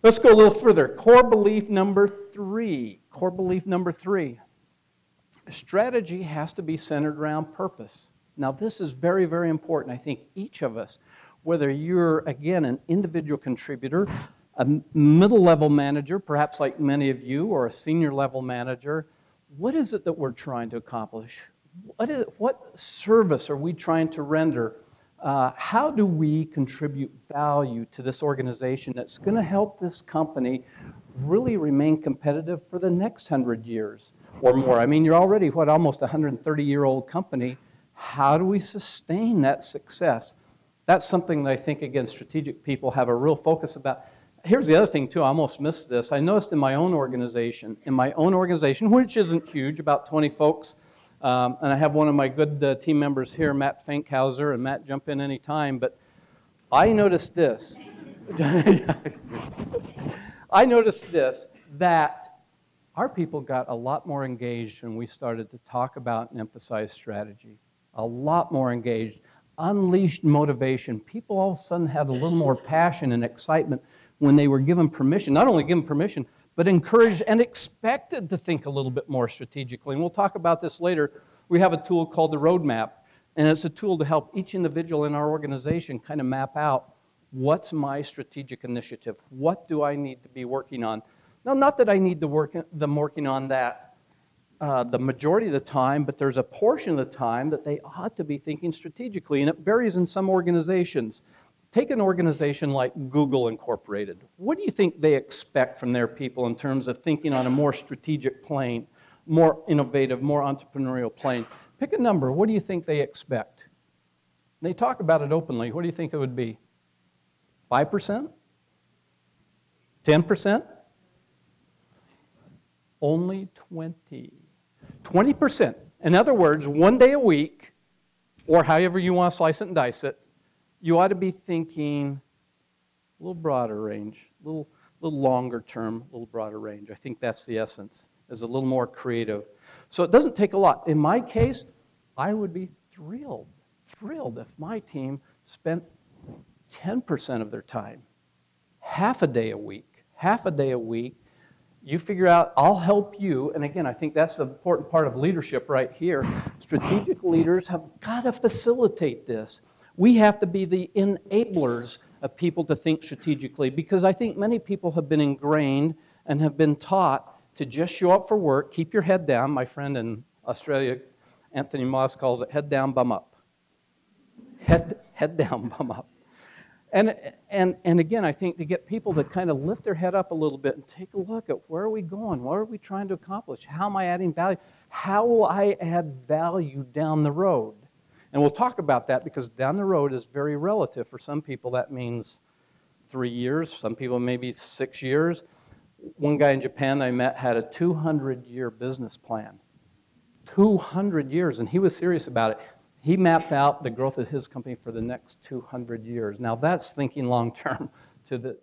Let's go a little further. Core belief number 3. Core belief number 3. Strategy has to be centered around purpose. Now, this is very, very important. I think each of us, whether you're, again, an individual contributor, a middle-level manager, perhaps like many of you, or a senior-level manager, what is it that we're trying to accomplish? What service are we trying to render? How do we contribute value to this organization that's going to help this company really remain competitive for the next 100 years or more? I mean, you're already, almost a 130-year-old company. How do we sustain that success? That's something that I think, again, strategic people have a real focus about. Here's the other thing, too. I almost missed this. I noticed in my own organization, which isn't huge, about 20 folks, and I have one of my good team members here, Matt Fankhauser, and Matt, jump in any time, but I noticed this. That our people got a lot more engaged when we started to talk about and emphasize strategy. A lot more engaged, unleashed motivation. People all of a sudden had a little more passion and excitement when they were given permission, not only given permission, but encouraged and expected to think a little bit more strategically. And we'll talk about this later. We have a tool called the Roadmap, and it's a tool to help each individual in our organization kind of map out what's my strategic initiative? What do I need to be working on? Now, not that I need to working on that the majority of the time, but there's a portion of the time that they ought to be thinking strategically, and it varies in some organizations. Take an organization like Google Incorporated. What do you think they expect from their people in terms of thinking on a more strategic plane, more innovative, more entrepreneurial plane? Pick a number. What do you think they expect? They talk about it openly. What do you think it would be? 5%? 10%? Only 20. 20%. In other words, one day a week, or however you want to slice it and dice it, you ought to be thinking a little broader range, a little longer term, a little broader range. I think that's the essence, is a little more creative. So it doesn't take a lot. In my case, I would be thrilled if my team spent 10% of their time, half a day a week. You figure out, I'll help you. And again, I think that's the important part of leadership right here. Strategic leaders have got to facilitate this. We have to be the enablers of people to think strategically, because I think many people have been ingrained and have been taught to just show up for work, keep your head down. My friend in Australia, Anthony Moss, calls it head down, bum up. Head down, bum up. And again, I think to get people to kind of lift their head up a little bit and take a look at where are we going? What are we trying to accomplish? How am I adding value? How will I add value down the road? And we'll talk about that, because down the road is very relative. For some people, that means 3 years. Some people, maybe 6 years. One guy in Japan that I met had a 200-year business plan. 200 years, and he was serious about it. He mapped out the growth of his company for the next 200 years. Now, that's thinking long-term to the